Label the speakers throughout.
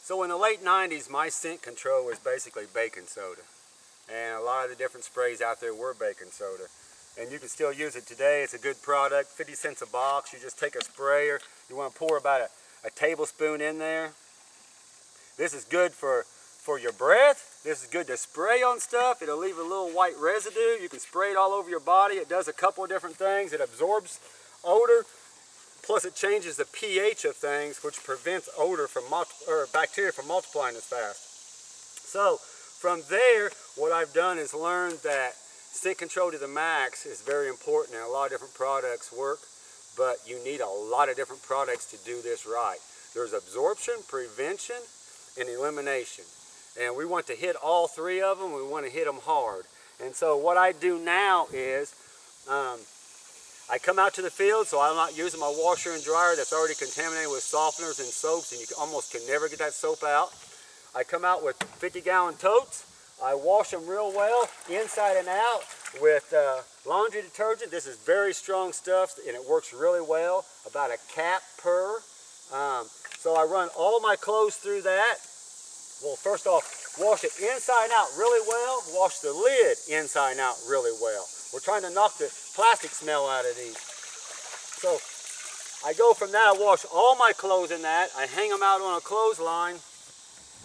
Speaker 1: So in the late 90s, my scent control was basically baking soda. And a lot of the different sprays out there were baking soda. And you can still use it today. It's a good product, 50 cents a box. You just take a sprayer. You want to pour about a tablespoon in there. This is good for your breath. This is good to spray on stuff. It'll leave a little white residue. You can spray it all over your body. It does a couple of different things. It absorbs odor. Plus it changes the pH of things, which prevents odor from bacteria from multiplying as fast. So from there, what I've done is learned that scent control to the max is very important, and a lot of different products work, but you need a lot of different products to do this right. There's absorption, prevention, and elimination. And we want to hit all three of them. We want to hit them hard. And so what I do now is I come out to the field, so I'm not using my washer and dryer that's already contaminated with softeners and soaps, and you almost can never get that soap out. I come out with 50-gallon totes. I wash them real well, inside and out, with laundry detergent. This is very strong stuff, and it works really well, about a cap per. So I run all my clothes through that. Well, first off, wash it inside and out really well. Wash the lid inside and out really well. We're trying to knock the plastic smell out of these. So I go from that, I wash all my clothes in that. I hang them out on a clothesline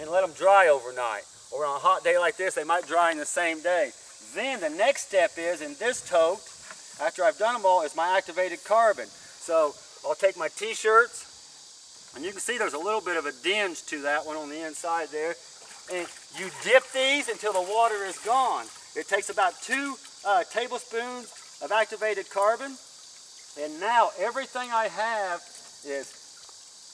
Speaker 1: and let them dry overnight. Or on a hot day like this, they might dry in the same day. Then the next step is, in this tote, after I've done them all, is my activated carbon. So I'll take my t-shirts, and you can see there's a little bit of a dinge to that one on the inside there. And you dip these until the water is gone. It takes about 2 tablespoons of activated carbon, and now everything I have is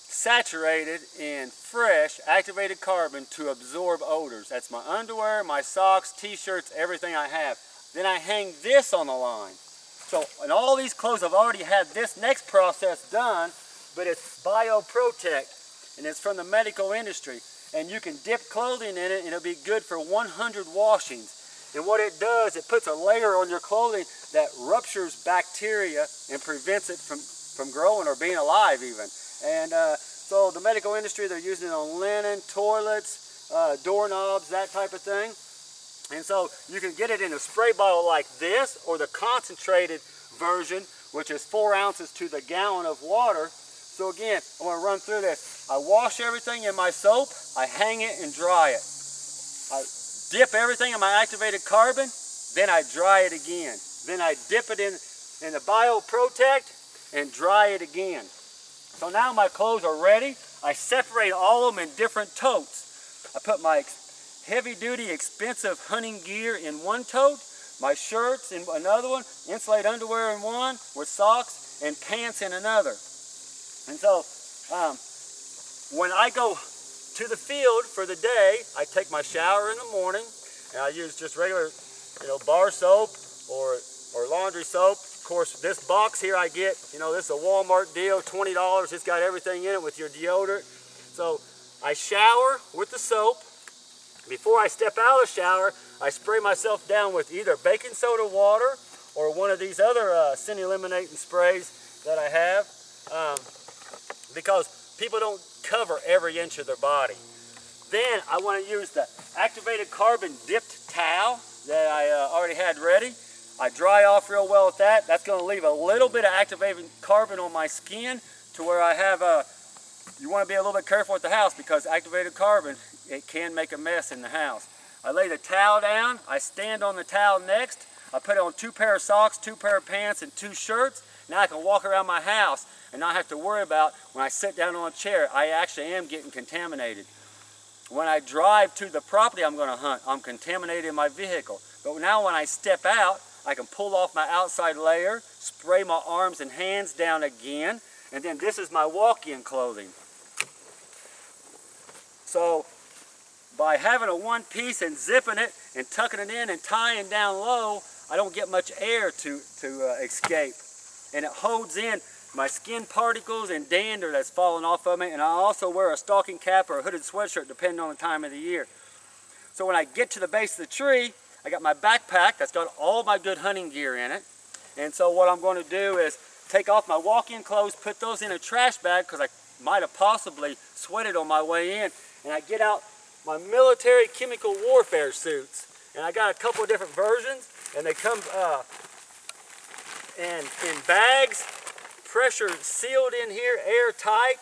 Speaker 1: saturated in fresh activated carbon to absorb odors. That's my underwear, my socks, t-shirts, everything I have. Then I hang this on the line. So in all these clothes, I've already had this next process done, but it's bioprotect, and it's from the medical industry. And you can dip clothing in it, and it'll be good for 100 washings. And what it does, it puts a layer on your clothing that ruptures bacteria and prevents it from growing or being alive even. And so the medical industry, they're using it on linen, toilets, doorknobs, that type of thing. And so you can get it in a spray bottle like this, or the concentrated version, which is 4 ounces to the gallon of water. So again, I'm going to run through this. I wash everything in my soap, I hang it and dry it. I dip everything in my activated carbon, then I dry it again. Then I dip it in the bioprotect and dry it again. So now my clothes are ready. I separate all of them in different totes. I put my heavy-duty, expensive hunting gear in one tote, my shirts in another one, insulated underwear in one, with socks, and pants in another. And so when I go to the field for the day, I take my shower in the morning, and I use just regular, bar soap or laundry soap. Of course, this box here I get, this is a Walmart deal, $20. It's got everything in it with your deodorant. So I shower with the soap. Before I step out of the shower, I spray myself down with either baking soda water or one of these other scent eliminating sprays that I have, because people don't cover every inch of their body. Then I want to use the activated carbon dipped towel that I already had ready. I dry off real well with that. That's going to leave a little bit of activated carbon on my skin to where I have you want to be a little bit careful with the house, because activated carbon, it can make a mess in the house. I lay the towel down, I stand on the towel next, I put on 2 pair of socks, 2 pair of pants, and 2 shirts. Now I can walk around my house and not have to worry about when I sit down on a chair, I actually am getting contaminated. When I drive to the property I'm going to hunt, I'm contaminated in my vehicle. But now when I step out, I can pull off my outside layer, spray my arms and hands down again, and then this is my walk-in clothing. So by having a one-piece and zipping it and tucking it in and tying down low, I don't get much air to escape. And it holds in my skin particles and dander that's falling off of me. And I also wear a stocking cap or a hooded sweatshirt depending on the time of the year. So when I get to the base of the tree, I got my backpack that's got all my good hunting gear in it. And so what I'm going to do is take off my walk-in clothes, put those in a trash bag, because I might have possibly sweated on my way in. And I get out my military chemical warfare suits, and I got a couple of different versions, and they come in bags, pressure sealed in here, airtight.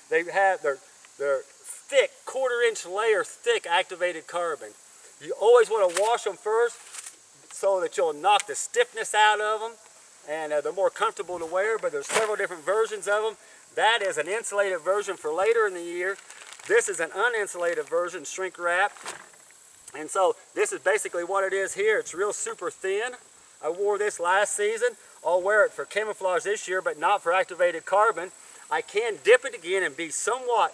Speaker 1: They have their thick, quarter-inch layer thick activated carbon. You always want to wash them first so that you'll knock the stiffness out of them, and they're more comfortable to wear, but there's several different versions of them. That is an insulated version for later in the year. This is an uninsulated version, shrink wrapped. And so this is basically what it is here. It's real super thin. I wore this last season. I'll wear it for camouflage this year, but not for activated carbon. I can dip it again and be somewhat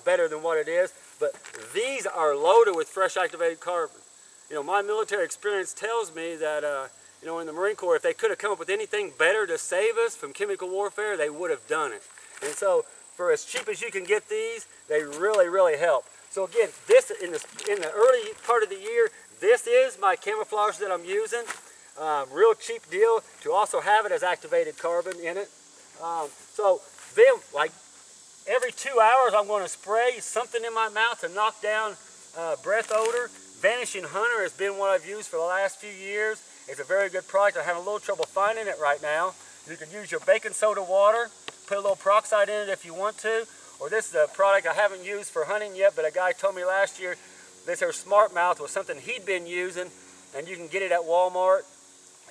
Speaker 1: better than what it is, but these are loaded with fresh activated carbon. You know, my military experience tells me that, you know, in the Marine Corps, if they could have come up with anything better to save us from chemical warfare, they would have done it. And so, for as cheap as you can get these, they really, really help. So again, this in the early part of the year, this is my camouflage that I'm using. Real cheap deal to also have it as activated carbon in it. So then, like every 2 hours, I'm going to spray something in my mouth to knock down breath odor. Vanishing Hunter has been what I've used for the last few years. It's a very good product. I have a little trouble finding it right now. You can use your baking soda water, put a little peroxide in it if you want to, or this is a product I haven't used for hunting yet, but a guy told me last year this here Smart Mouth was something he'd been using, and you can get it at Walmart,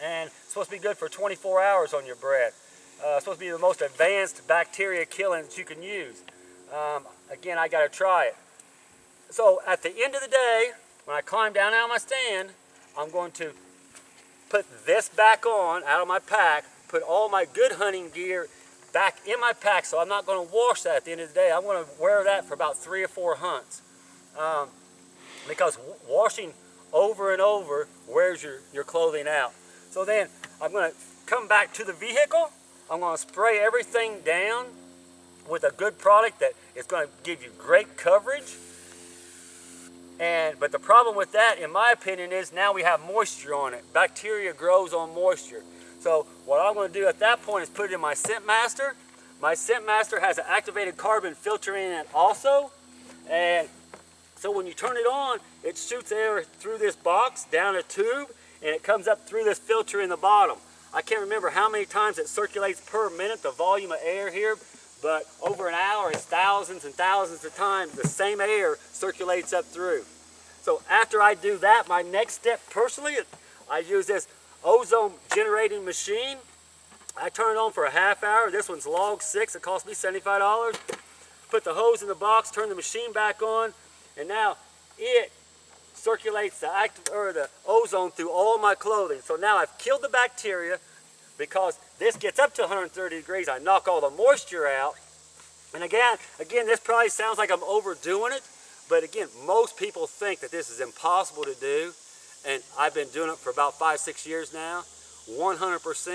Speaker 1: and it's supposed to be good for 24 hours on your breath. It's supposed to be the most advanced bacteria killing that you can use. Again, I got to try it. So at the end of the day, when I climb down out of my stand, I'm going to put this back on out of my pack, put all my good hunting gear back in my pack, so I'm not going to wash that at the end of the day. I'm going to wear that for about 3 or 4 hunts. Because washing over and over wears your clothing out. So then I'm going to come back to the vehicle. I'm going to spray everything down with a good product that is going to give you great coverage. But the problem with that, in my opinion, is now we have moisture on it. Bacteria grows on moisture. So what I'm going to do at that point is put it in my Scent Master. My Scent Master has an activated carbon filter in it also. And so when you turn it on, it shoots air through this box, down a tube, and it comes up through this filter in the bottom. I can't remember how many times it circulates per minute, the volume of air here, but over an hour it's thousands and thousands of times the same air circulates up through. So after I do that, my next step personally, I use this ozone generating machine. I turn it on for a half hour. This one's log 6, it cost me $75. Put the hose in the box, turn the machine back on, and now it circulates the ozone through all my clothing. So now I've killed the bacteria. Because this gets up to 130 degrees, I knock all the moisture out. And again, this probably sounds like I'm overdoing it, but again, most people think that this is impossible to do, and I've been doing it for about 5-6 years now, 100%,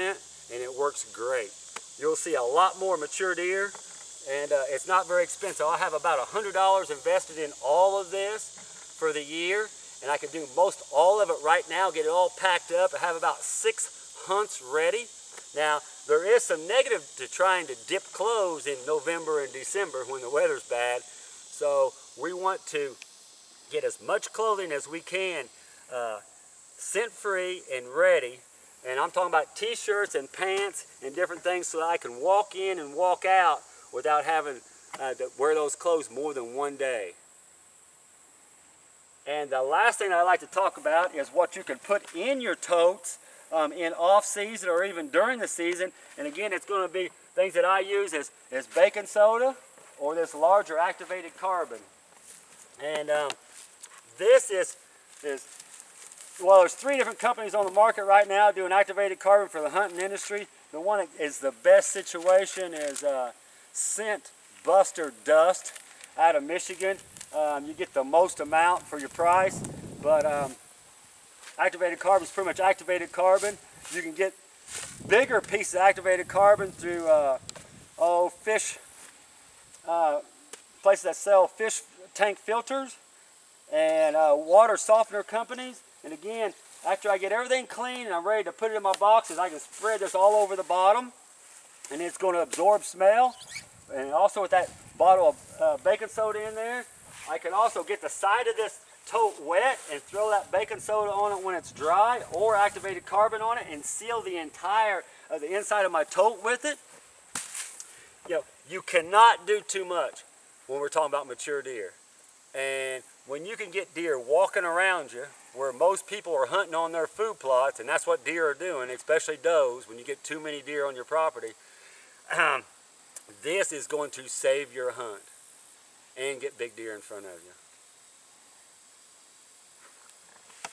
Speaker 1: and it works great. You'll see a lot more mature deer, and it's not very expensive. I have about $100 invested in all of this for the year, and I can do most all of it right now, get it all packed up. I have about 6 hunts ready. Now, there is some negative to trying to dip clothes in November and December when the weather's bad. So we want to get as much clothing as we can scent-free and ready. And I'm talking about t-shirts and pants and different things so that I can walk in and walk out without having to wear those clothes more than one day. And the last thing I'd like to talk about is what you can put in your totes in off-season or even during the season. And again, it's going to be things that I use as baking soda or this larger activated carbon. And this is, well, there's 3 different companies on the market right now doing activated carbon for the hunting industry. The one that is the best situation is Scent Buster Dust out of Michigan. You get the most amount for your price, but activated carbon is pretty much activated carbon. You can get bigger pieces of activated carbon through fish places that sell fish tank filters and water softener companies. And again, after I get everything clean and I'm ready to put it in my boxes, I can spread this all over the bottom, and it's going to absorb smell. And also with that bottle of baking soda in there. I can also get the side of this tote wet and throw that baking soda on it when it's dry, or activated carbon on it and seal the entire the inside of my tote with it. You know, you cannot do too much when we're talking about mature deer. And when you can get deer walking around you, where most people are hunting on their food plots, and that's what deer are doing, especially does, when you get too many deer on your property, this is going to save your hunt and get big deer in front of you.